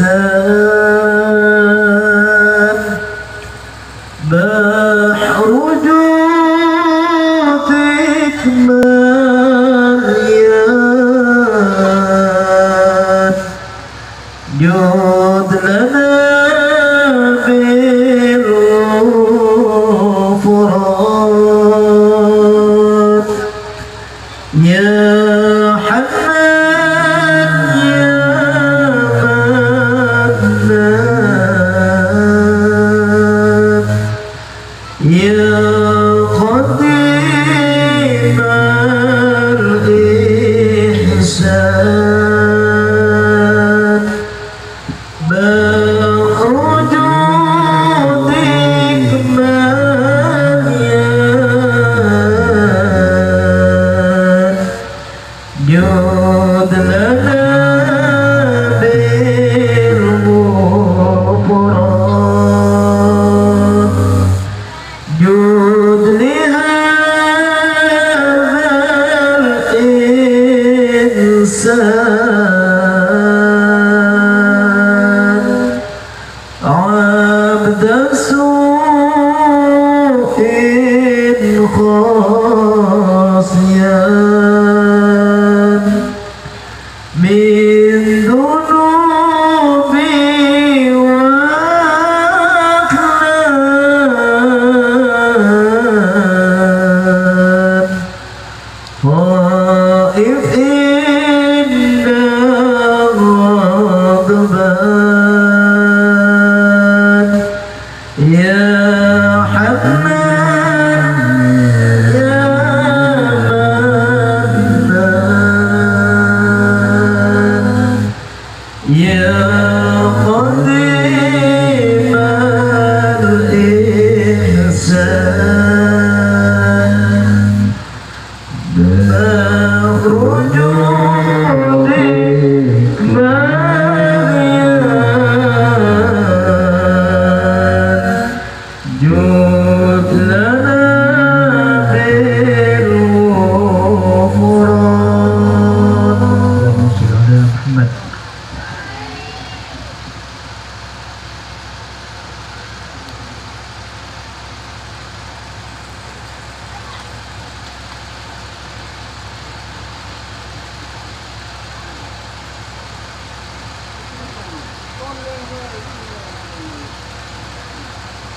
إحسان بحر جودك مليان جود لنا بالغفران يا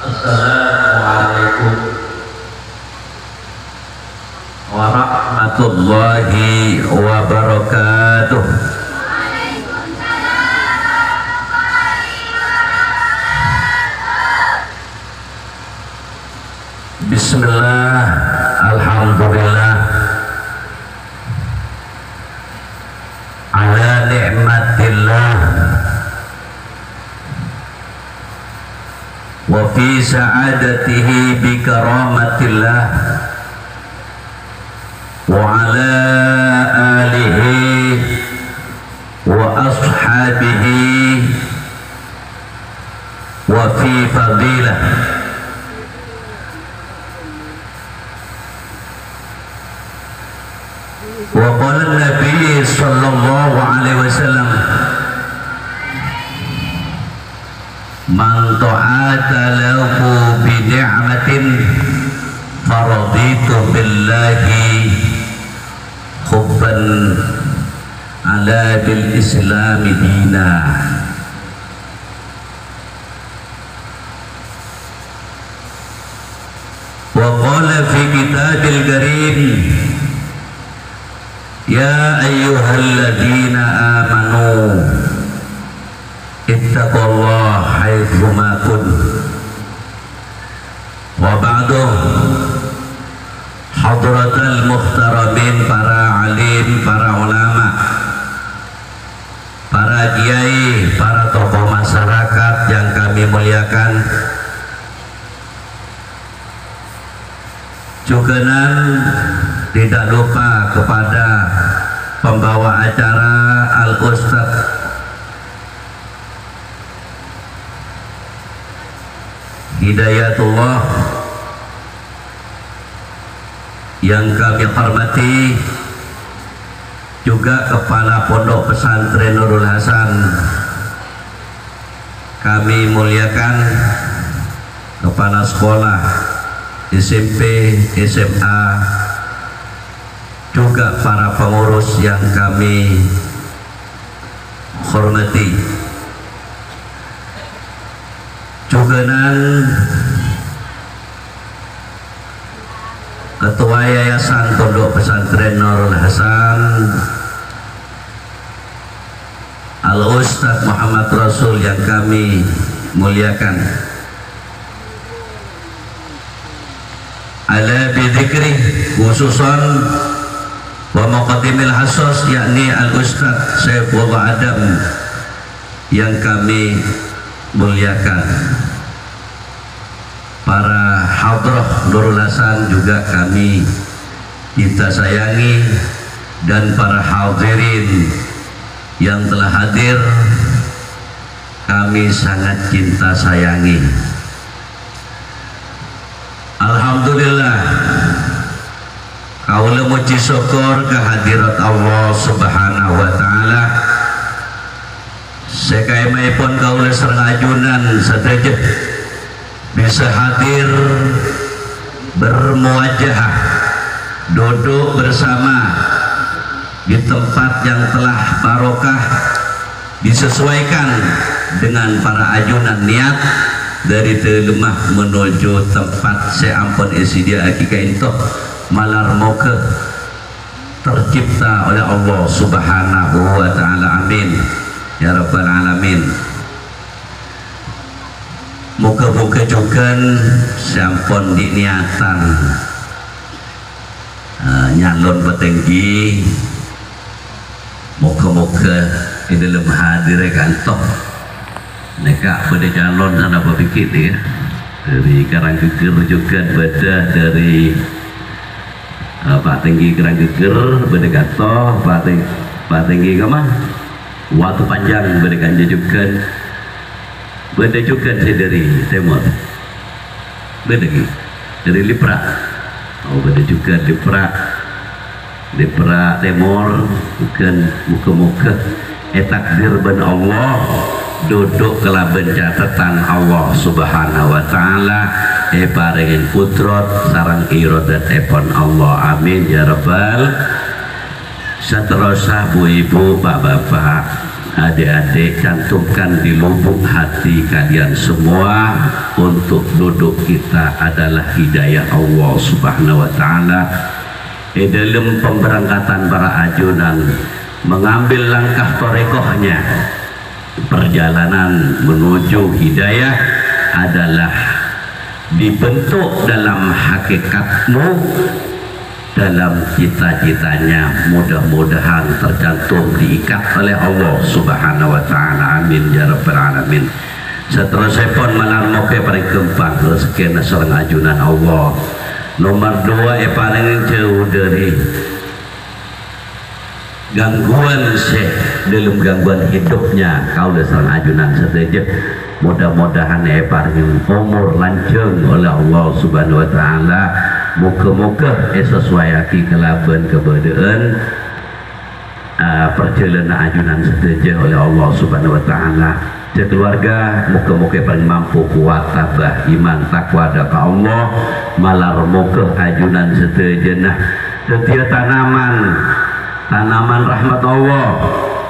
Assalamualaikum warahmatullahi wabarakatuh. Bismillah, alhamdulillah ala ni'matillah wa fi sa'adatihi bi karamatillah wa ala alihi wa ashabihi wa fi fadilah. Wa qala Nabi sallallahu alaihi wasallam man ta'ata lahu bi ni'matin faraditu billahi hubban ala bil islami dina. Wa qala fi kitabil karim ya ayyuhalladzina amanu ittaqullaha haitsu ma kuntum. Wa ba'du, hadratal muhtaramin, para alim, para ulama, para kiai, para tokoh masyarakat yang kami muliakan, juga tidak lupa kepada pembawa acara Al-Ustadz Hidayatullah yang kami hormati, juga Kepala Pondok Pesantren Nurul Hasan kami muliakan kepala sekolah SMP, SMA, juga para pengurus yang kami hormati. Juganan Ketua Yayasan Pondok Pesantren Nurul Hasan Al-Ustaz Muhammad Rasul yang kami muliakan. Ala bidzikri khususan wa muqaddimil hasos yakni Al-Ustaz Saifullah Adam yang kami muliakan. Para hadrah Nurul Hasan juga kita sayangi, dan para hadirin yang telah hadir kami sangat cinta sayangi. Alhamdulillah kaula muji syukur kehadirat Allah Subhanahu wa taala. Sekaemaipun kaula sareng ajunan sadaya bisa hadir bermuajahah, duduk bersama di tempat yang telah barokah, disesuaikan dengan para ajunan niat dari Telemah menuju tempat seampun isidia akika itu malar moga tercipta oleh Allah Subhanahu wa taala. Amin ya rabbal alamin. Muka-muka juga sampun diniatan nyalon petinggi, muka-muka di dalam hadir kantor mereka pada calon sana berpikir ya, dari Karanggeger juga beda, dari Pak Tinggi Karanggeger beda kantor Pak Tinggi kemana Watu Panjang beda kan juga beda juga dari Timur, beda lagi dari Lipra, beda juga Lipra Timur, bukan muka-muka takdir ben Allah duduk kelaben catatan Allah Subhanahu wa taala paringin putrot sarang iradat epon Allah. Amin ya rabbal. Seterusnya bu ibu bapak adik-adik, cantumkan di lubuk hati kalian semua untuk duduk kita adalah hidayah Allah Subhanahu wa taala. Dalam pemberangkatan para ajunan mengambil langkah torekohnya, perjalanan menuju hidayah adalah dibentuk dalam hakikatmu, dalam cita-citanya, mudah-mudahan tercantum diikat oleh Allah Subhanahu wa taala. Amin ya rabbal alamin. Seterusnya pun malam moga paling kembang rezeki sareng ajunan Allah. Nomor 2 paling jauh dari gangguan dalam gangguan hidupnya kau sareng ajunan sedaya. Mudah-mudahan paling umur lanjeng oleh Allah Subhanahu wa taala. Muka-muka sesuai aki kelaban kebedaan perjalanan ajunan setuju oleh Allah Subhanahu wa taala. Keluarga muka-muka paling mampu kuat tabah iman takwa daka Allah malar muka ajunan setuju. Nah setiap tanaman rahmat Allah,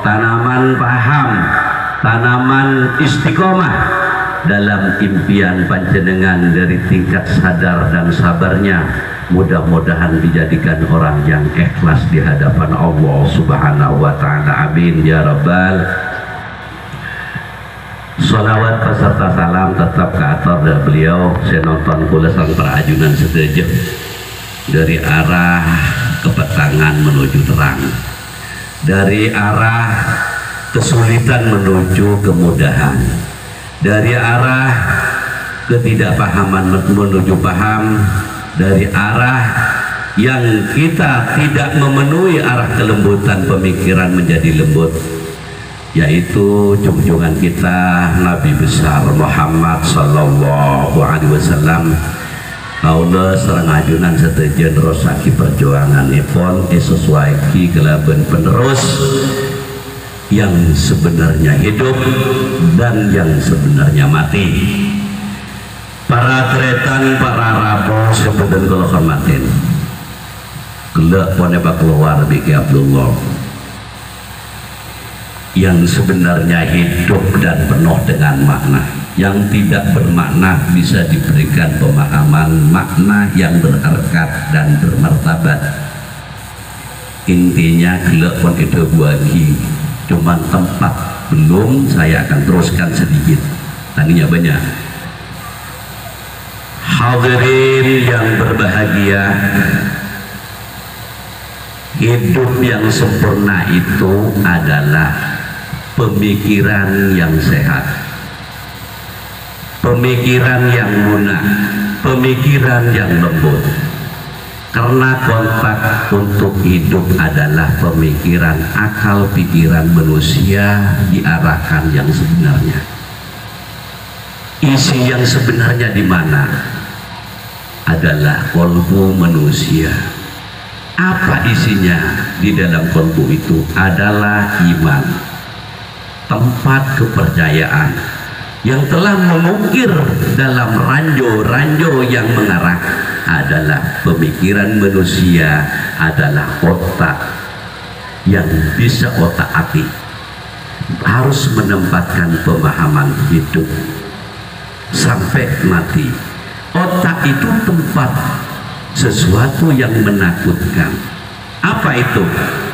tanaman paham, tanaman istiqomah dalam impian panjenengan dari tingkat sadar dan sabarnya, mudah-mudahan dijadikan orang yang ikhlas di hadapan Allah Subhanahu wa taala. Amin ya rabbal. Salawat peserta salam tetap ke atas dari beliau. Saya nonton kula sang para ajunan setuju dari arah kepetangan menuju terang, dari arah kesulitan menuju kemudahan, dari arah ketidakpahaman menuju paham, dari arah yang kita tidak memenuhi arah kelembutan pemikiran menjadi lembut, yaitu junjungan kita Nabi besar Muhammad sallallahu alaihi wasallam. Kaula sareng ajunan setuju nerusake perjuangan ipun sesuai ki kelaben penerus yang sebenarnya hidup dan yang sebenarnya mati. Para tretan, para rabu sebenarnya kalau hormatin gelak poneba keluar biki Abdullah yang sebenarnya hidup dan penuh dengan makna. Yang tidak bermakna bisa diberikan pemahaman makna yang berharkat dan bermartabat. Intinya gelak pon itu bagi cuman tempat belum, saya akan teruskan sedikit, tadinya banyak. Hadirin yang berbahagia, hidup yang sempurna itu adalah pemikiran yang sehat, pemikiran yang lunak, pemikiran yang lembut. Karena kontak untuk hidup adalah pemikiran, akal pikiran manusia diarahkan yang sebenarnya. Isi yang sebenarnya di mana? Adalah kolbu manusia. Apa isinya di dalam kolbu itu? Adalah iman, tempat kepercayaan yang telah mengukir dalam ranjau-ranjau yang mengarah adalah pemikiran manusia, adalah otak yang bisa otak hati, harus menempatkan pemahaman hidup sampai mati. Otak itu tempat sesuatu yang menakutkan. Apa itu?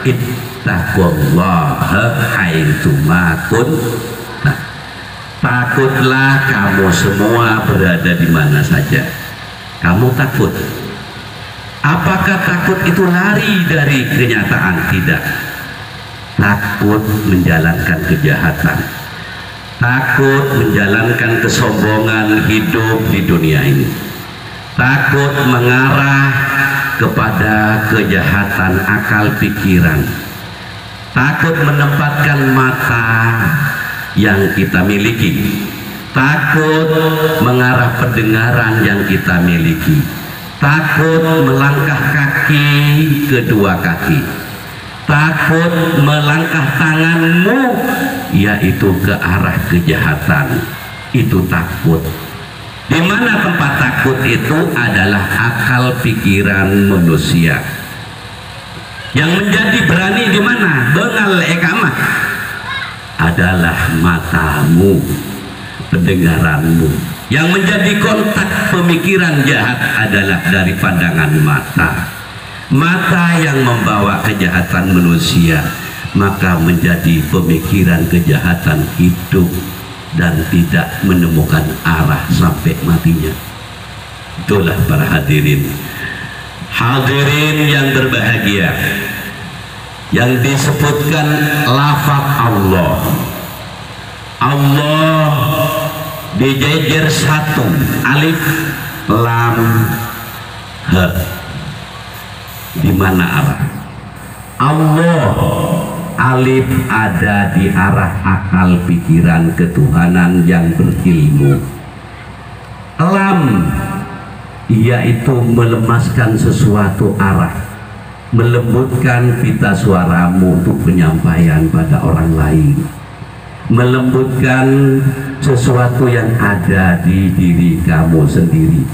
Ittaqullaha haitsuma kuntum. Takutlah kamu semua berada di mana saja. Kamu takut. Apakah takut itu lari dari kenyataan? Tidak. Takut menjalankan kejahatan, takut menjalankan kesombongan hidup di dunia ini, takut mengarah kepada kejahatan akal pikiran, takut menempatkan mata yang kita miliki, takut mengarah pendengaran yang kita miliki, takut melangkah kaki kedua kaki, takut melangkah tanganmu yaitu ke arah kejahatan. Itu takut. Di mana tempat takut itu? Adalah akal pikiran manusia. Yang menjadi berani di mana? Bengal ekamah adalah matamu, pendengaranmu. Yang menjadi kontak pemikiran jahat adalah dari pandangan mata. Mata yang membawa kejahatan manusia, maka menjadi pemikiran kejahatan hidup dan tidak menemukan arah sampai matinya. Itulah para hadirin. Hadirin yang berbahagia, yang disebutkan lafaz Allah. Allah dijejer satu, alif lam ha. Di mana arah? Allah, alif ada di arah akal pikiran ketuhanan yang berilmu. Lam yaitu melemaskan sesuatu arah, melembutkan pita suaramu untuk penyampaian pada orang lain, melembutkan sesuatu yang ada di diri kamu sendiri.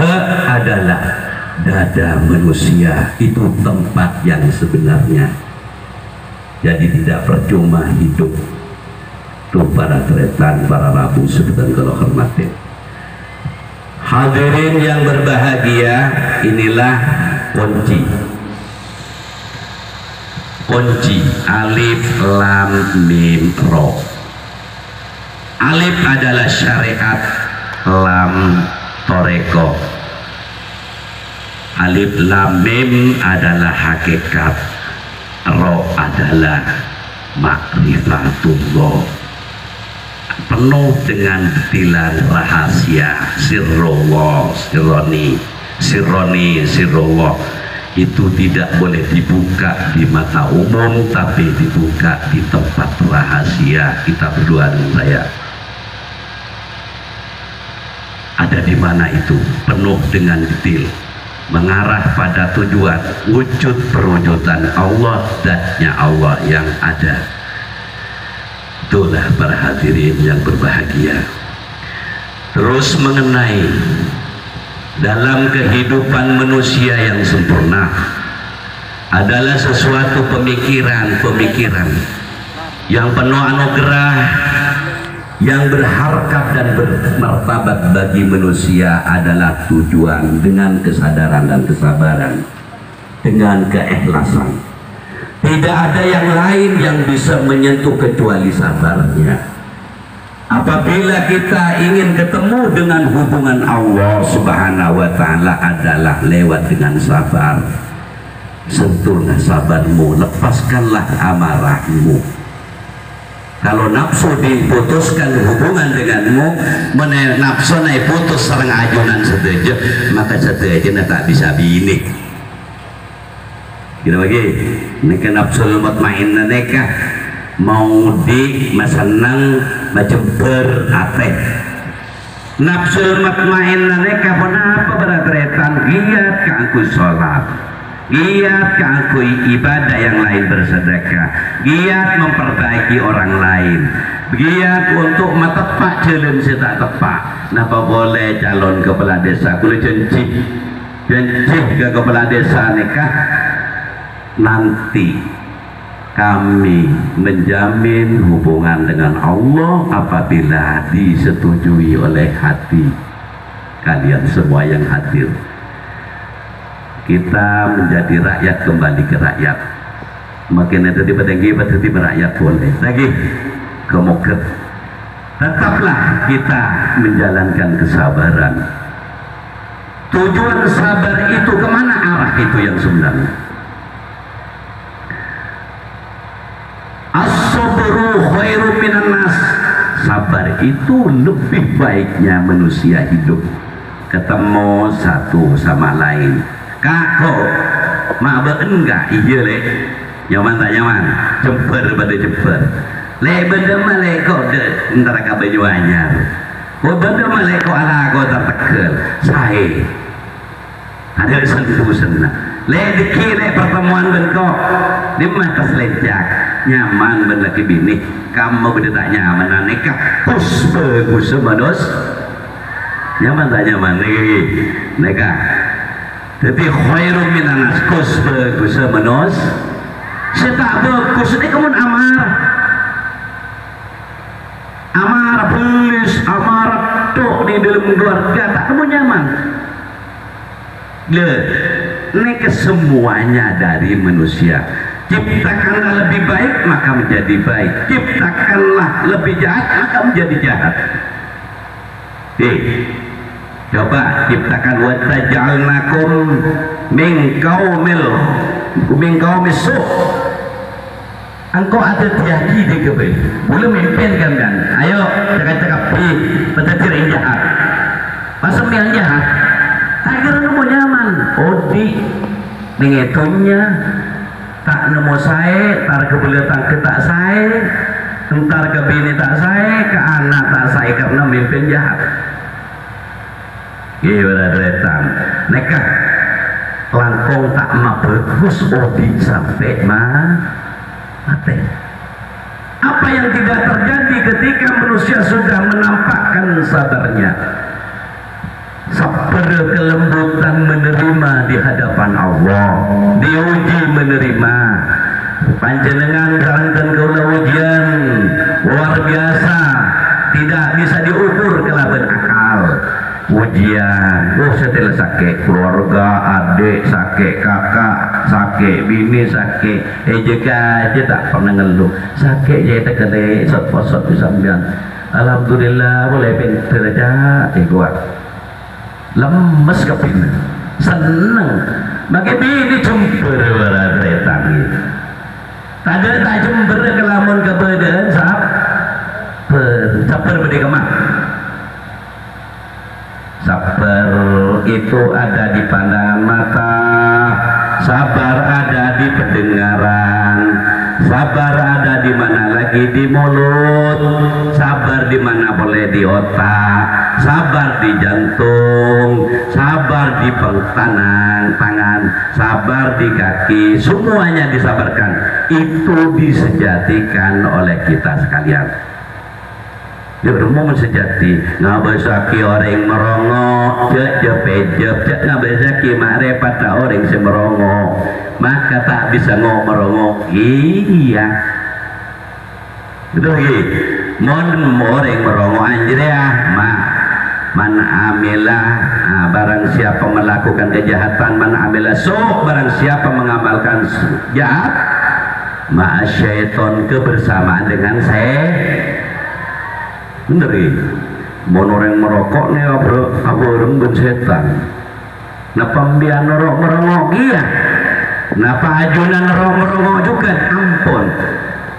Ha adalah dada manusia, itu tempat yang sebenarnya. Jadi tidak percuma hidup. Tuh para tretan, para rabu sebutan kalau hormatin. Hadirin yang berbahagia, inilah kunci. Kunci alif lam mim ro. Alif adalah syariat, lam toreko. Alif lam mim adalah hakikat, ro adalah makrifatullah, penuh dengan detail rahasia, sirrullah, sirrullah. Itu tidak boleh dibuka di mata umum, tapi dibuka di tempat rahasia. Kita berdua dengan saya ada di mana itu, penuh dengan detail, mengarah pada tujuan wujud perwujudan Allah, zatnya Allah yang ada. Itulah para hadirin yang berbahagia. Terus mengenai dalam kehidupan manusia yang sempurna adalah sesuatu pemikiran-pemikiran yang penuh anugerah, yang berharkat dan bermartabat bagi manusia adalah tujuan dengan kesadaran dan kesabaran, dengan keikhlasan. Tidak ada yang lain yang bisa menyentuh kecuali sabarnya. Apabila kita ingin ketemu dengan hubungan Allah Subhanahu wa Ta'ala adalah lewat dengan sabar. Sentuhlah sabarmu, lepaskanlah amarahmu. Kalau nafsu diputuskan hubungan denganmu, nafsu naik putus serang ajunan setuju, maka setuju tak bisa bini. Kita bagi, neka nafsu mutmainna neka mau di masenang macam berateh. Nafsu mutmainna neka pun apa beratretan giat ke aku sholat, giat ke aku ibadah yang lain bersedekah, giat memperbaiki orang lain, giat untuk matepak jalan setak tepak. Napa boleh calon kepala desa kulit janji ke kepala desa nikah, nanti kami menjamin hubungan dengan Allah apabila disetujui oleh hati kalian semua yang hadir. Kita menjadi rakyat kembali ke rakyat. Makin ada di petenggi rakyat boleh lagi kemoket. Tetaplah kita menjalankan kesabaran. Tujuan sabar itu kemana arah itu yang sebenarnya? As-sabru khairum minan nas. Sabar itu lebih baiknya manusia hidup ketemu satu sama lain. Kako mak enggak iya le nyaman tak nyaman jemper pada jemper le benda malek kok antara kabaju anyar kok benda malek kok ala kok tertekel saya ada sentuh senang le diki le pertemuan bentuk di mata selenjak nyaman ben laki bini kamu benda tak nyaman aneka kus bagus sebados nyaman tak nyaman lagi neka. Tapi khairum minan nas kus bagus menos. Saya tak bagus ini kamu amar belis, amar tok di dalam keluarga tak kamu nyaman. Le, ini kesemuanya dari manusia. Ciptakanlah lebih baik maka menjadi baik. Ciptakanlah lebih jahat maka menjadi jahat. Coba ciptakan wa taj'alnakum min qaumil su'. Engkau ada tiaki di kebe. Boleh memimpin kan? Ayo cakap-cakap petir yang jahat. Masa yang jahat? Akhirnya kamu nyaman. Odi mengetunya tak nemu saya, tar kebeletang ke tak saya, entar ke bini tak saya, ke anak tak saya karena memimpin jahat. Gila datang, nekah langkong tak mabagus odi sampai mati. Apa yang tidak terjadi ketika manusia sudah menampakkan sabarnya, sabar kelembutan menerima di hadapan Allah, diuji menerima. Panjenengan karantan kaula ujian luar biasa, tidak bisa diukur kelaban akal. Ujian, setelah sakit keluarga, adik sakit, kakak sakit, bini sakit, jika aja tak pernah ngeluh sakit je tak kena sot-sot disambian. Alhamdulillah boleh pinter aja kuat lemes kepina seneng bagi bini jember berada tangi tak ada tak jember kelamun keberadaan sabar berdiri kemah. Sabar itu ada di pandangan mata, sabar ada di pendengaran, sabar ada di mana lagi di mulut, sabar di mana boleh di otak, sabar di jantung, sabar di tangan, sabar di kaki, semuanya disabarkan. itu disejatikan oleh kita sekalian. Ya rumah sejati ngabesaki orang merongok cek pejep cek ngabesaki makrifat orang semerongok maka tak bisa merongok. Iya betul gitu. Mon orang merongok anjir ya man amilah barang siapa melakukan kejahatan, man amilah barang siapa mengamalkan jahat ma'asyaiton kebersamaan dengan saya. Bener ya, mau orang merokok nih apa orang ben setan. Napa mbian merongok iya, napa ajunan merongok juga ampun.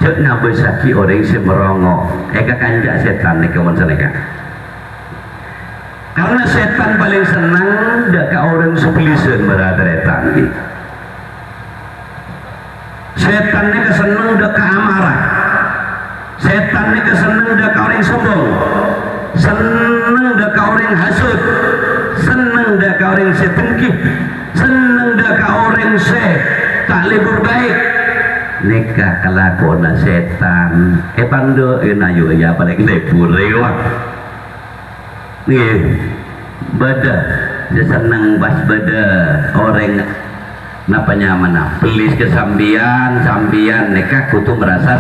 Cek ngabesaki orang si merongok, eka kanjak setan nih kawan seneka. Karena setan paling senang deka orang sepelisan berada di setan nih kesenang deka amarah. Setan ini keseneng dah kau orang sombong, seneng dah kau orang hasut, seneng dah kau orang setengkih, seneng dah kau orang tak lebur baik. Nikah kelakuan setan, pando nayu ya paling lebur lewat. Nih, beda, dia seneng bas beda orang napa nyaman pelis kesambian, sambian nikah kutu merasa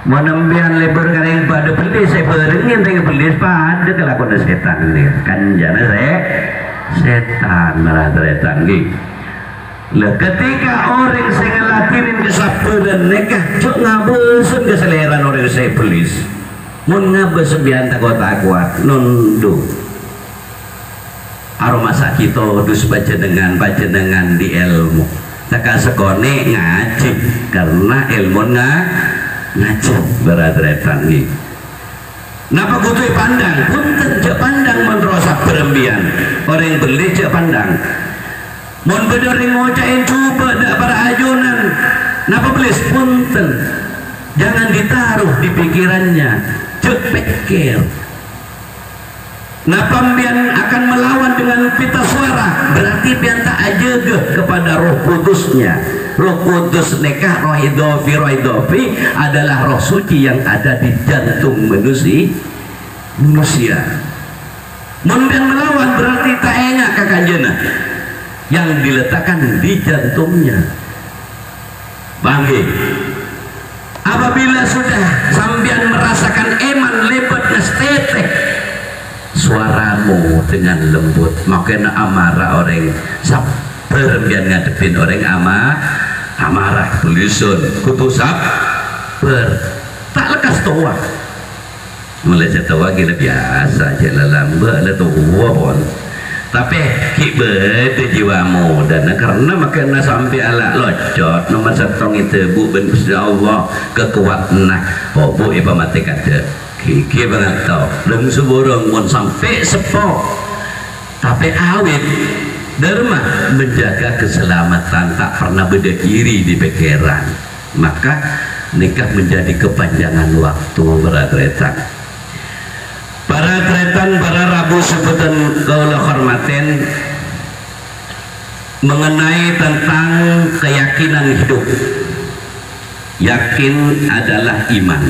menembian lebur kering pada pelis saya beringin dengan pelis pada kelakuan setan ini kan jana saya setan malah setan gitu. Ketika orang saya ngelatinin kesabaran nikah cuk ngabesun keseleran orang saya pelis mun ngabes bian takut nundu aroma sakito dus baca dengan di ilmu tak sekone ngaji karena ilmu ngaji berat-beratan nih. Napa kutu pandang? Punten cek pandang menrosak berembian. Orang beli cek pandang. Mon bedering ngocain coba dak para ajunan. Napa belis punten? Jangan ditaruh di pikirannya. Cek pikir. Napa mbian akan melawan dengan pita suara? Berarti bian tak ajegeh kepada Roh Kudusnya. Roh Kudus nekah roh idofi adalah roh suci yang ada di jantung manusia. Mungkin melawan berarti tak enak kakanjena yang diletakkan di jantungnya. Bangke. Apabila sudah sambian merasakan eman lebat nestete suaramu dengan lembut makin amarah orang sabar biar ngadepin orang amarah tulisun kutusap tak lekas tua mulai tua gila biasa aja lambat lah tua pun tapi kibet jiwamu dan karena makanya sampai ala locot nomor setong itu bu ben Allah kekuatan bu iba mati kata kiki banget tau dan seborong pun sampai sepok tapi awet Dharma menjaga keselamatan tak pernah beda diri di pikiran maka nikah menjadi kepanjangan waktu berat-retan para rabu sebutan kaulah hormaten mengenai tentang keyakinan hidup. Yakin adalah iman.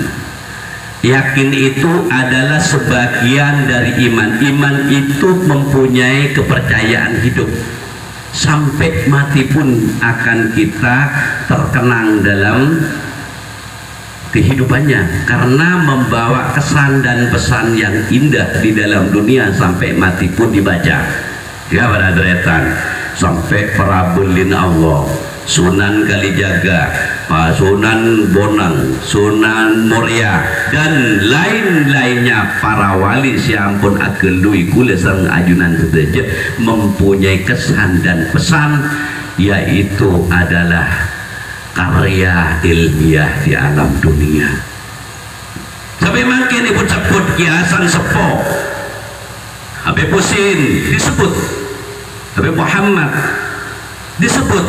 Yakin itu adalah sebagian dari iman. Iman itu mempunyai kepercayaan hidup. Sampai mati pun akan kita terkenang dalam kehidupannya, karena membawa kesan dan pesan yang indah di dalam dunia sampai mati pun dibaca. Ya beradretan sampai parabulin Allah, Sunan Kalijaga, Sunan Bonang, Sunan Moria dan lain-lainnya para wali siampun agelui kule sareng ajunan sedaya mempunyai kesan dan pesan, yaitu adalah karya ilmiah di alam dunia. Sampai makin ibu sebut kiasan sepo, Habib Husin disebut, Habib Muhammad disebut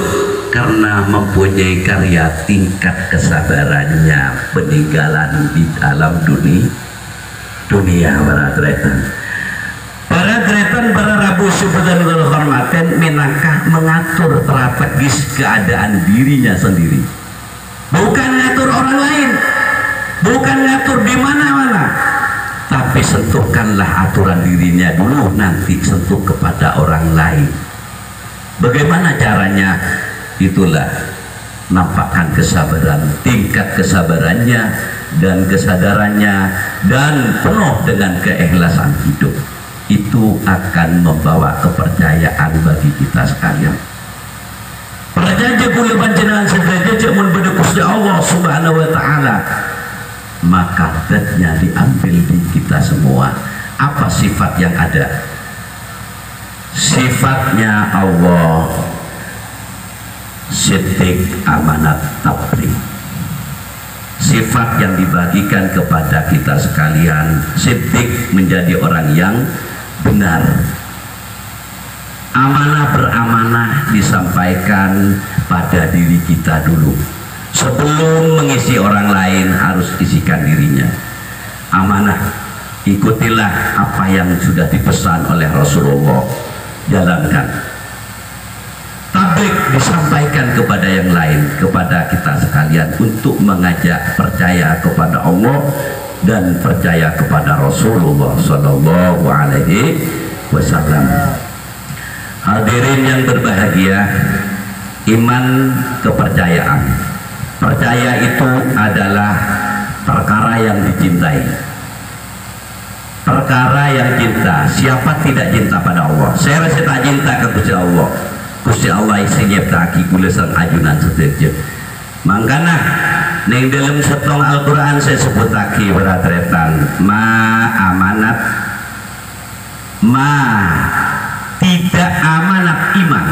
karena mempunyai karya tingkat kesabarannya peninggalan di alam dunia para dretan para Abu Sufyan al-Kharmaten minangkah mengatur strategis keadaan dirinya sendiri, bukan ngatur orang lain, bukan ngatur di mana-mana, tapi sentuhkanlah aturan dirinya dulu, nanti sentuh kepada orang lain. Bagaimana caranya? Itulah nampakkan kesabaran, tingkat kesabarannya dan kesadarannya, dan penuh dengan keikhlasan hidup. Itu akan membawa kepercayaan bagi kita sekalian. Percaya kula panjenengan sedaya mun beda Gusti Allah Subhanahu wa taala, maka datnya diambil di kita semua. Apa sifat yang ada? Sifatnya Allah siddiq, amanat, tabligh. Sifat yang dibagikan kepada kita sekalian, siddiq, menjadi orang yang benar. Amanah, beramanah, disampaikan pada diri kita dulu. Sebelum mengisi orang lain harus isikan dirinya. Amanah, ikutilah apa yang sudah dipesan oleh Rasulullah, jalankan. Tabligh, disampaikan kepada yang lain, kepada kita sekalian, untuk mengajak percaya kepada Allah dan percaya kepada Rasulullah Sallallahu Alaihi Wasallam. Hadirin yang berbahagia, iman, kepercayaan. Percaya itu adalah perkara yang dicintai, perkara yang cinta. Siapa tidak cinta pada Allah? Saya rasa tak cinta ke Gusti Allah. Gusti Allah isi nyiptaki kula sang ajunan sedaya. Mangkana ning dalam setong Al-Qur'an saya sebutake beratretan ma amanat, ma tidak amanat iman.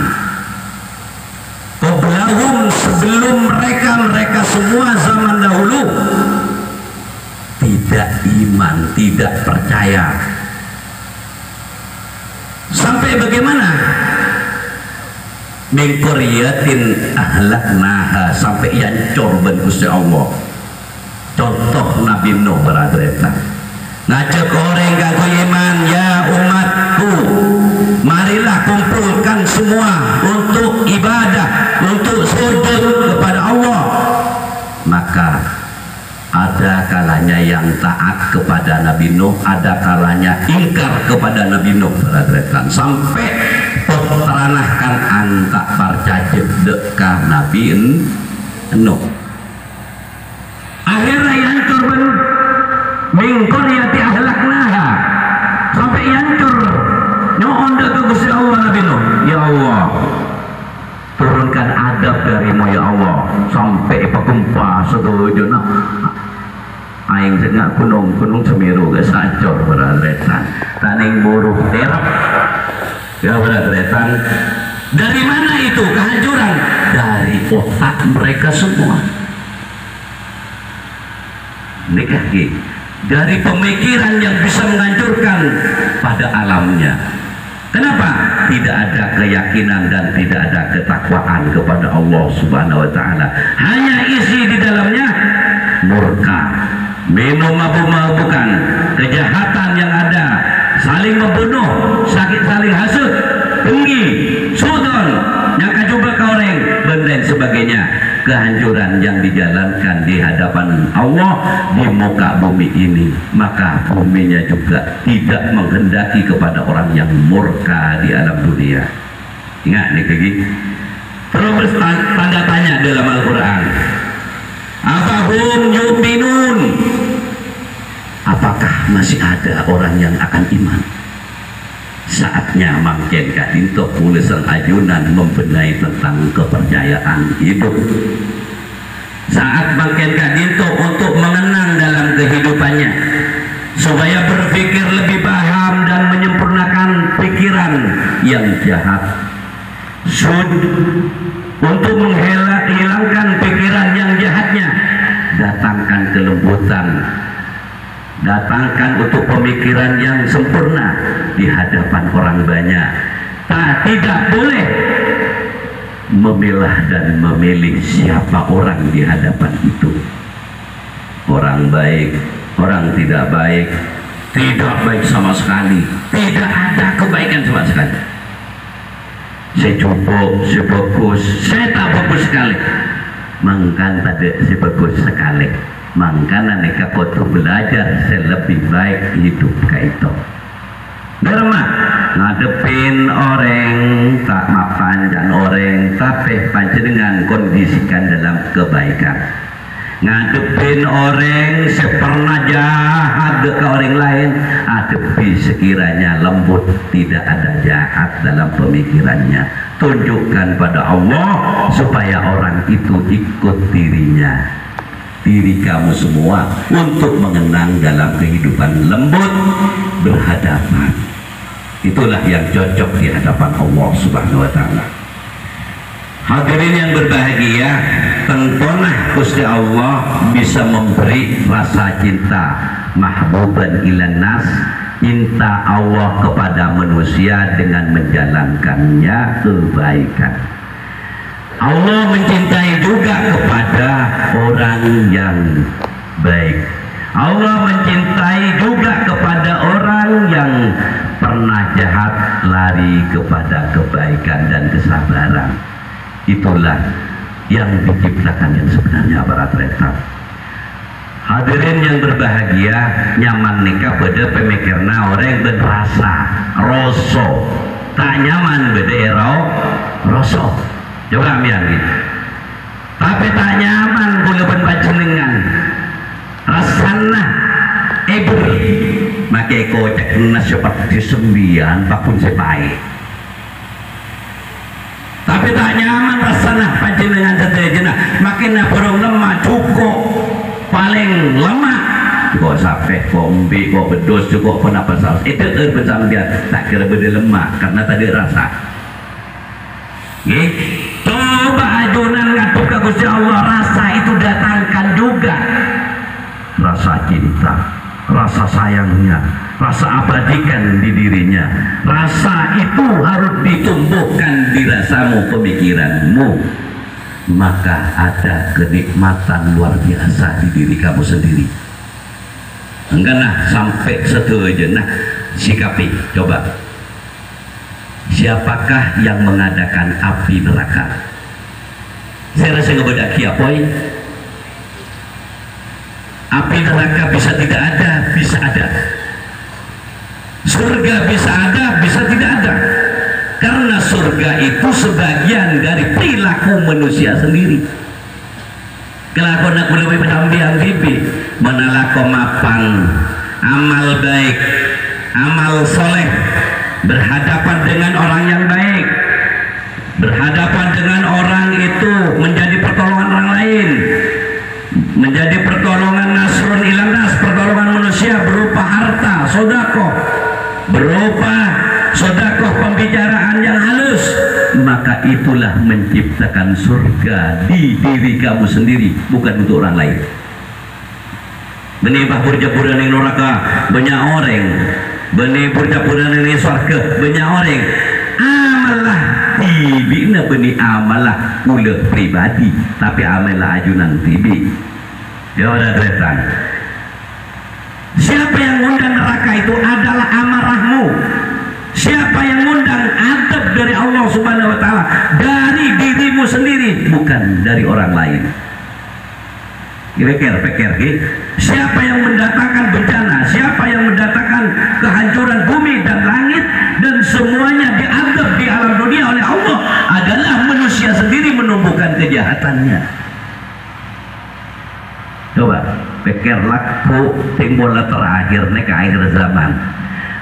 Qoblahum, sebelum mereka semua zaman dahulu tidak iman, tidak percaya. Sampai bagaimana? Min qaryatin ahlaknaha, sampai yancur ben Gusti Allah. Contoh Nabi Nuh beradretan. Ngajak orang kanggo iman, ya umatku, marilah kumpulkan semua untuk ibadah, untuk sujud kepada Allah. Maka ada kalanya yang taat kepada Nabi Nuh, ada kalanya ingkar kepada Nabi Nuh beradretan. Sampai teranahkan antak parcajib dekah Nabi Nuh. Akhirnya yancur ben min qaryati ahlaknaha, sampai yancur nyoon ke Gusti Allah Nabi Nuh. Ya Allah, turunkan adab darimu ya Allah, sampai pekempa sedojona aing sengak gunung Semeru ke sancur beradretan, taning buruh terap ya beradretan. Dari mana itu kehancuran? Dari otak mereka semua. Nikah dari pemikiran yang bisa menghancurkan pada alamnya. Kenapa? Tidak ada keyakinan dan tidak ada ketakwaan kepada Allah Subhanahu wa taala. Hanya isi di dalamnya murka, minum mabuk-mabukan, kejahatan yang ada, saling membunuh, sakit saling hasut, dengki, sudon, nyaka coba koreng, dan lain sebagainya. Kehancuran yang dijalankan di hadapan Allah di muka bumi ini, maka buminya juga tidak menghendaki kepada orang yang murka di alam dunia. Ingat nih kaki. Terus tanda tanya dalam Al-Quran. Afahum yu'minun, apakah masih ada orang yang akan iman? Saatnya mangken kadinto tulisan ajunan membenahi tentang kepercayaan hidup. Saat mangken kadinto untuk mengenang dalam kehidupannya, supaya berpikir lebih paham dan menyempurnakan pikiran yang jahat. Untuk menghilangkan pikiran yang jahatnya, datangkan kelembutan, datangkan untuk pemikiran yang sempurna di hadapan orang banyak. Tidak boleh memilah dan memilih siapa orang di hadapan itu. Orang baik, orang tidak baik, tidak baik sama sekali, tidak ada kebaikan sama sekali. Saya cukup, saya bagus, saya tak bagus sekali. Mangkan tadi saya bagus sekali. Mangkana neka kotu belajar saya lebih baik hidup kayak itu. Derma ngadepin orang tak mapan dan orang tapi panjenengan kondisikan dalam kebaikan. Ngadepin orang sepernah jahat ke orang lain, adepi sekiranya lembut, tidak ada jahat dalam pemikirannya. Tunjukkan pada Allah supaya orang itu ikut dirinya, diri kamu semua, untuk mengenang dalam kehidupan lembut berhadapan. Itulah yang cocok di hadapan Allah Subhanahu wa Ta'ala. Hadirin yang berbahagia, tentulah Gusti Allah bisa memberi rasa cinta mahbuban ilan nas, cinta Allah kepada manusia dengan menjalankannya kebaikan. Allah mencintai juga kepada orang yang baik. Allah mencintai juga kepada orang yang pernah jahat lari kepada kebaikan dan kesabaran. Itulah yang diciptakan yang sebenarnya para tretan. Hadirin yang berbahagia, nyaman nikah pada pemikirna orang berasa roso, tak nyaman beda roso. Coba ambil gitu. Tapi tak nyaman boleh berpacenengan. Rasana ebri makai kocak na seperti sembian bakun sebaik. Tapi tak nyaman rasana panjenengan seterjena makin burung lemah cukup paling lemah kok sampai kombi kok bedos cukup penapasan itu bersambian tak kira beda lemah karena tadi rasa. Coba ajunan ngatur ke Gusti Allah, rasa itu datangkan juga rasa cinta, rasa sayangnya, rasa abadikan di dirinya. Rasa itu harus ditumbuhkan di rasamu, pemikiranmu, maka ada kenikmatan luar biasa di diri kamu sendiri. Enggak nah sampai setuju nah sikapi. Coba siapakah yang mengadakan api neraka? Saya rasa ngebedaki apoy. Api neraka bisa tidak ada, bisa ada. Surga bisa ada, bisa tidak ada. Karena surga itu sebagian dari perilaku manusia sendiri. Kelakon nak lebih penampian bibi, menalako mapang, amal baik, amal soleh, berhadapan dengan orang yang baik, berhadapan dengan orang itu menjadi pertolongan orang lain, menjadi pertolongan nasrun ilanas, pertolongan manusia berupa harta, sodako, berupa sodako pembicaraan yang halus, maka itulah menciptakan surga di diri kamu sendiri, bukan untuk orang lain. Benih burja-burja yang neraka banyak orang, benih burja-burja yang surga banyak orang. Amalah tibina benih amalah kula pribadi, tapi amalah ajunan tibi. Ya udah datang. Siapa yang undang neraka itu adalah amarahmu. Siapa yang undang adab dari Allah Subhanahu wa Ta'ala, dari dirimu sendiri, bukan dari orang lain. Pikir, siapa yang mendatangkan bencana, siapa yang mendatangkan kehancuran bumi dan langit dan semuanya diadab di alam dunia oleh Allah adalah manusia sendiri menumbuhkan kejahatannya. Coba pikir laku timbul terakhir nih ke akhir zaman.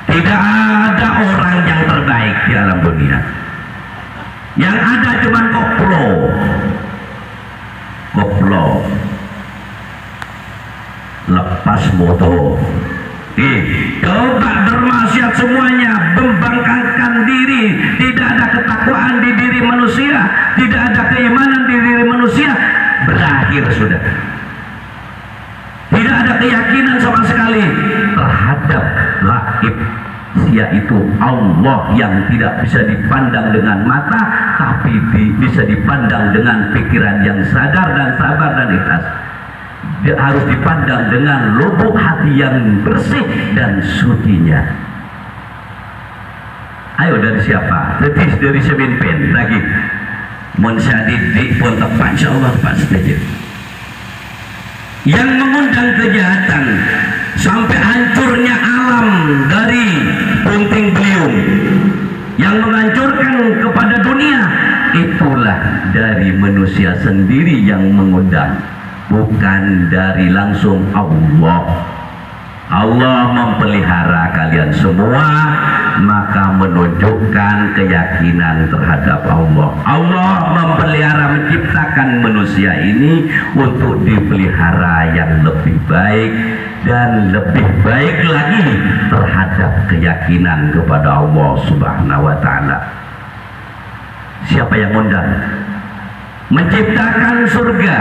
Tidak ada orang yang terbaik di alam dunia. Yang ada cuma koplo. Lepas moto. Coba bermaksiat semuanya, membangkangkan diri, tidak ada ketakwaan di diri manusia, tidak ada keimanan di diri manusia, berakhir sudah. Tidak ada keyakinan sama sekali terhadap gaib, yaitu Allah yang tidak bisa dipandang dengan mata, tapi bisa dipandang dengan pikiran yang sadar dan sabar dan ikhlas. dia harus dipandang dengan lubuk hati yang bersih dan sucinya. Ayo dari siapa? Tetis dari seminpen lagi. Mun syadidik pun tepat insyaallah tepat setuju. Yang mengundang kejahatan sampai hancurnya alam dari puting beliung, yang menghancurkan kepada dunia, itulah dari manusia sendiri yang mengundang, bukan dari langsung Allah. Allah mempelihara kalian semua, maka menunjukkan keyakinan terhadap Allah. Allah memelihara, menciptakan manusia ini untuk dipelihara yang lebih baik dan lebih baik lagi terhadap keyakinan kepada Allah Subhanahu wa Ta'ala. Siapa yang undang? Menciptakan surga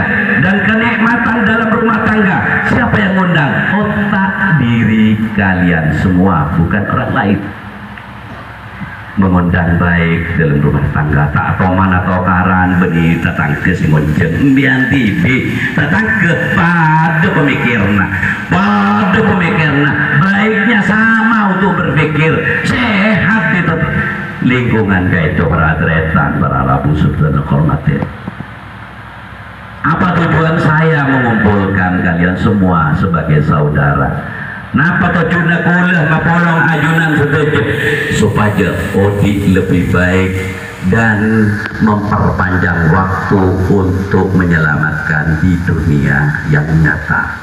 dan kenikmatan dalam rumah tangga. Siapa yang undang? Otak diri kalian semua, bukan orang lain. Mengundang baik dalam rumah tangga, tak toman atau karan beni datang ke si monceng bian tibi datang ke pada pemikirna baiknya sama untuk berpikir sehat itu lingkungan kayak itu para tretan para rabu subhanahu hormatin. Apa tujuan saya mengumpulkan kalian semua sebagai saudara? Napa tujuannya kuliah mapolong ajunan setuju supaya Odi lebih baik dan memperpanjang waktu untuk menyelamatkan di dunia yang nyata,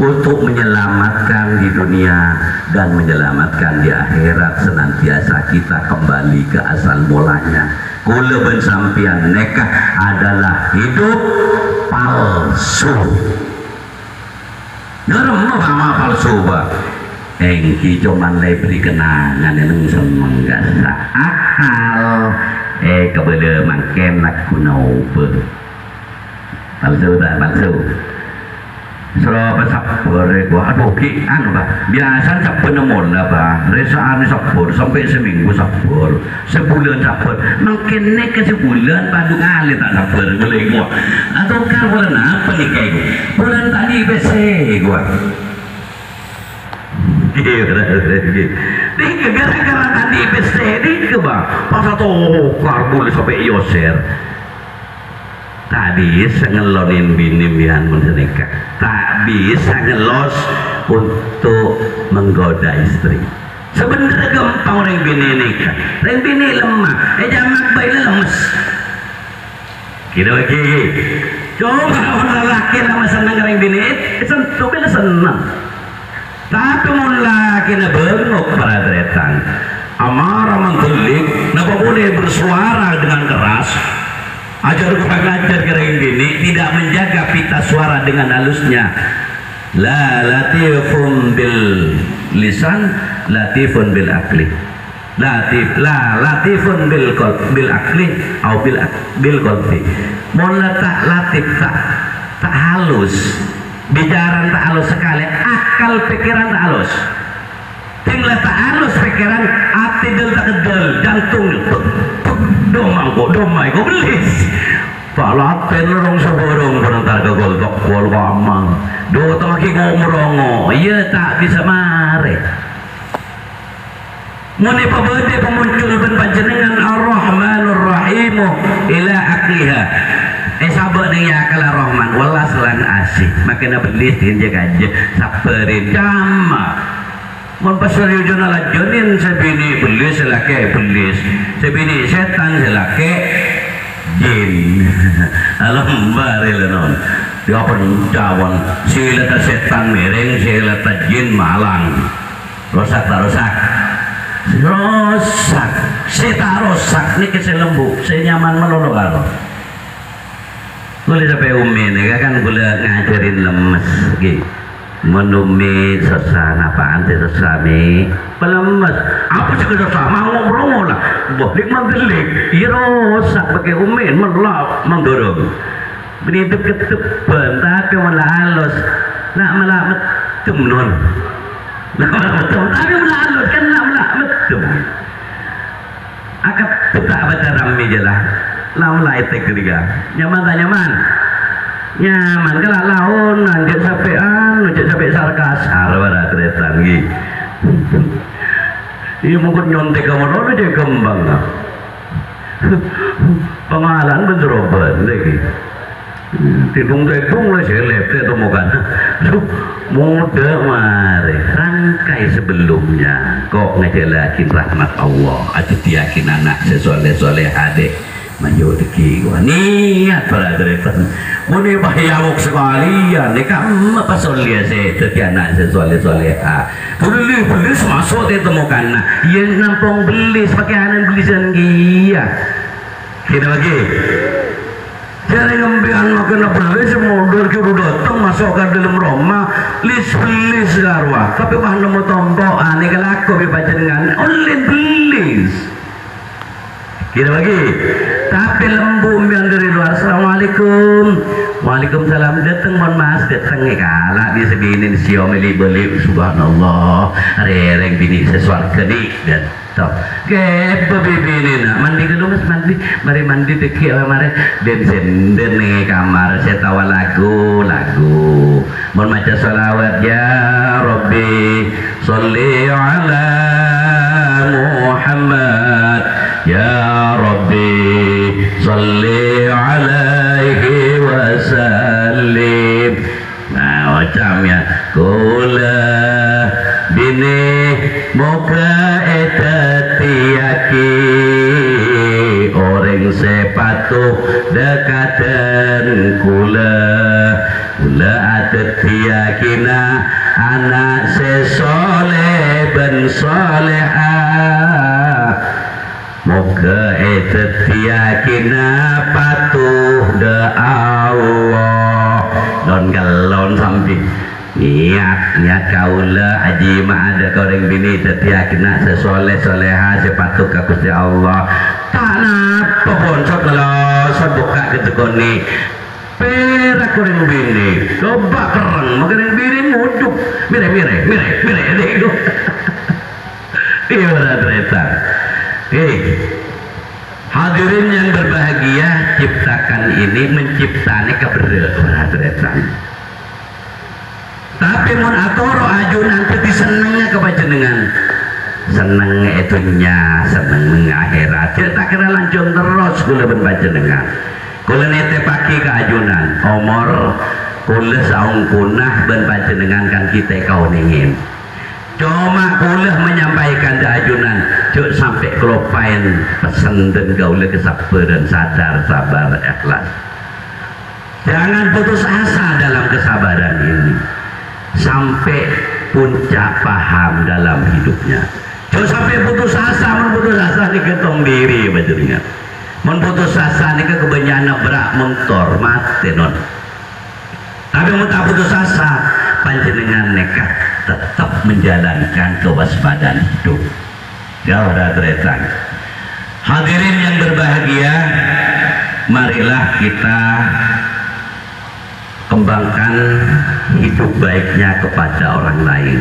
untuk menyelamatkan di dunia dan menyelamatkan di akhirat. Senantiasa kita kembali ke asal mulanya. Kula ben sampian nekah adalah hidup palsu. Ngerem apa palsu ba? Engki cuman lay beri kenangan yang seneng gasa akal. Kebele mangken nak kunau ber. Palsu tak palsu. Serapa sabur gua aduh ki anu bah biasa sabur nemon lah bah resaan sabur sampai seminggu sabur sebulan sabur makin nek ke sebulan padu kali tak sabur boleh gua atau kan bulan apa nih kayak gua bulan tadi BC gua nih gara-gara tadi BC nih ke bah pas atau karbul sampai yoser. Tak bisa ngelonin bini bihan menikah, tak bisa ngelos untuk menggoda istri. Sebenarnya gampang orang bini nikah, orang bini lemah, jamak bayi lemes. Kita lagi, coba orang laki lama senang orang bini, sentuh bila senang. Tapi mulai kita bengok pada deretan, amarah mentelik, napa boleh bersuara dengan keras. Ajar ngajar kering bini tidak menjaga pita suara dengan halusnya. La latifun bil lisan, latifun bil akli. Latifun bil akli atau bil qalbi. Mola tak latif tak halus. Bicara tak halus sekali, akal pikiran tak halus. Tinggal tak halus pikiran, hati del tak kedel, jantung domai kok belis palaten rong seborong penantar gagol gol amang do tengah ki ngomrongo iya tak bisa mare muni pabede pemuncul ben panjenengan ar-rahmanur rahim ila akliha sabak ning ya kala rahman welas lan asih makena belis jaga aja saperin jama mun pasal yujuna lajonin sebini belis selake belis sebini setan selake jin alam barilenon dia pencawan sila ta setan miring sila ta jin malang rosak seta rosak ni kese lembuk saya nyaman melolo karo boleh sampai umi ni kan boleh ngajarin lemes gitu menumi sesana apaan teh sesami pelemes apa sih kesesama mau ngobrol lah boleh mendelik iya rosak pakai umin melak mendorong beri deket-deket tapi malah halus nak malah metem non nak malah metem tapi malah halus kan nak malah metem akad tak baca rami je lah lah malah itu ketiga nyaman tak nyaman nyaman ke laun lanjut sampai sarkasar pada tretan gitu. Iya mungkin nyontek kamu dulu dia kembang pengalaman bentroban lagi tidung-tidung lah seleb dia temukan muda mari rangkai sebelumnya kok ngejelakin rahmat Allah aja diyakin anak sesoleh-soleh adik majoriki niat para deretan muni bahayamuk sekalian ni kamu apa soleh saya jadi anak sesoleh-soleh belis masuk dia temukan yang nampung belis pakai anak belisan dia kita lagi jadi ngembian makan belis mundur ke datang masuk ke dalam rumah belis garwa tapi wah nemu tombok ini kelaku baca dengan oleh belis kita lagi tapi lembu yang dari luar. Assalamualaikum. Waalaikumsalam. Datang mohon mas datang kalah bisa binin sio beli subhanallah rereng bini sesuatu nih dan toh kepo bini nak mandi dulu mas mari mandi deki mari den nih kamar saya tawa lagu mohon baca sholawat ya Rabbi sholli ala Muhammad ya Rabbi salli alaihi wasallim. Nah macamnya kula bini muka etatiaki orang sepatu dekatan kula atatiakina anak sesoleh ben solehah moga etatiakina patuh de Allah don galon samping niat kaula haji mah ada koreng bini etatiakina sesoleh-soleha sepatuh ka Gusti Allah tanah pohon sok kalau buka ketekoni perak koreng bini coba kereng makan bini mujuk mire itu iya berat hadirin yang berbahagia ciptakan ini menciptane keberatan tapi mun atoro ajunan teu disenengnya kepajenengan seneng itunya seneng akhirat tak kira lancung terus kula ben panjenengan kula nete pagi ke ajunan omor kula saung punah ben panjenengan kan kita kau ningin cuma kula menyampaikan ke ajunan cuk sampai kelopain pesen dan gaula kesabaran sadar sabar ikhlas jangan putus asa dalam kesabaran ini sampai puncak paham dalam hidupnya cuk sampai putus asa ini ketong diri bajunya putus asa ini kebanyakan berak mentor mati non tapi mau tak putus asa panjenengan nekat tetap menjalankan kewaspadaan hidup jauh dari hadirin yang berbahagia marilah kita kembangkan hidup baiknya kepada orang lain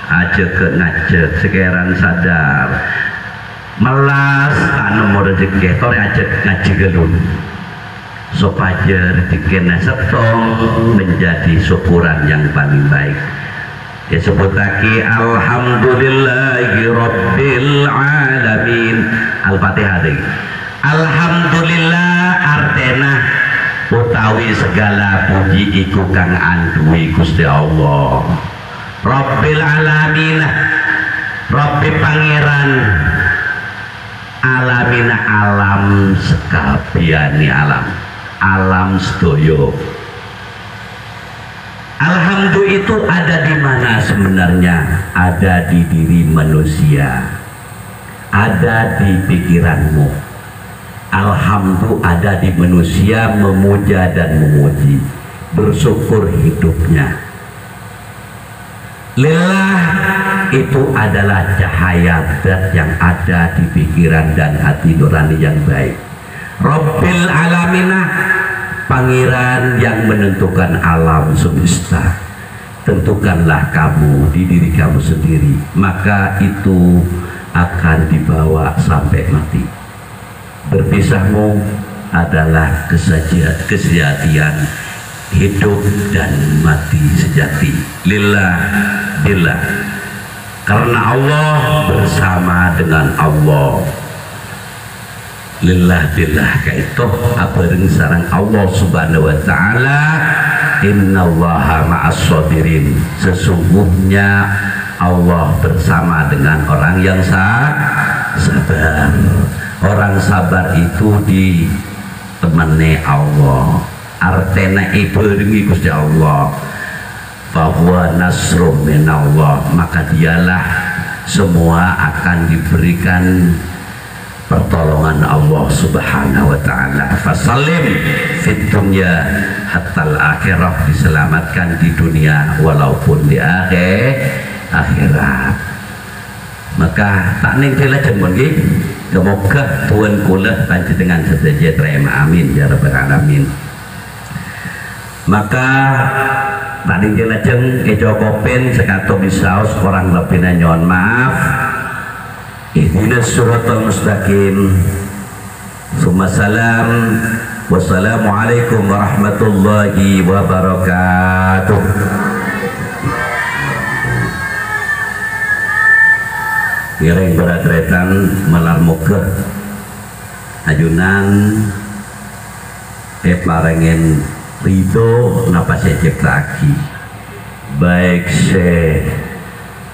ngajak sekeran sadar melas tanam rezeki tore ajak ngaji gelun supaya rezeki setong menjadi syukuran yang paling baik disebut lagi alhamdulillahi rabbil alamin al-fatihah deh alhamdulillah artena utawi segala puji iku kang andui Gusti Allah rabbil alamin rabbi pangeran alamin alam sekabiani alam sedoyo. Alhamdulillah itu ada di mana sebenarnya? Ada di diri manusia, ada di pikiranmu. Alhamdulillah ada di manusia memuja dan memuji, bersyukur hidupnya. Lillah itu adalah cahaya zat yang ada di pikiran dan hati nurani yang baik. Rabbil alaminah, pangeran yang menentukan alam semesta. Tentukanlah kamu di diri kamu sendiri, maka itu akan dibawa sampai mati. Berpisahmu adalah kesejatian hidup dan mati sejati lillah billah, karena Allah bersama dengan Allah. Lillah billah kaitu apa ring sareng Allah subhanahu wa ta'ala, innallaha ma'as sabirin, sesungguhnya Allah bersama dengan orang yang sabar. Orang sabar itu ditemani Allah, artena ibaringi Gusti Allah, bahwa nasrum minallah, maka dialah semua akan diberikan pertolongan Allah subhanahu wa ta'ala. Fasallim fit dunya hatta al-akhirah, diselamatkan di dunia walaupun di akhirat. Maka tak ning lajeng mungkin semoga tuan kula panjenengan sedaja terima, amin ya rabbal alamin. Maka tak ning lajeng ejo kopen sekato bisaos kurang lebihnya nyon maaf. Ihdinas siratal mustaqim. Summa salam. Wassalamualaikum warahmatullahi wabarakatuh. Kireng beratretan melar muka ajunan parengen ridho napa saya ciptaki, baik se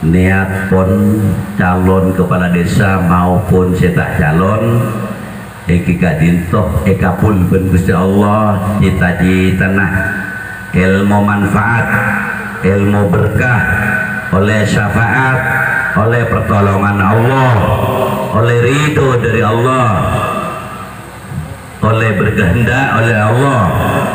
niat pun calon kepala desa maupun saya tak calon eki kadintoh ekapul ben Gusti Allah cita-cita tanah ilmu manfaat, ilmu berkah, oleh syafaat, oleh pertolongan Allah, oleh ridho dari Allah, oleh berkehendak oleh Allah,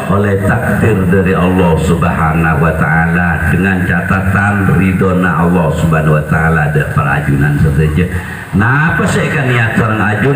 oleh takdir dari Allah subhanahu wa ta'ala, dengan catatan ridhona Allah subhanahu wa ta'ala ada para ajunan saja. Nah apa saya kan niat seorang ajunan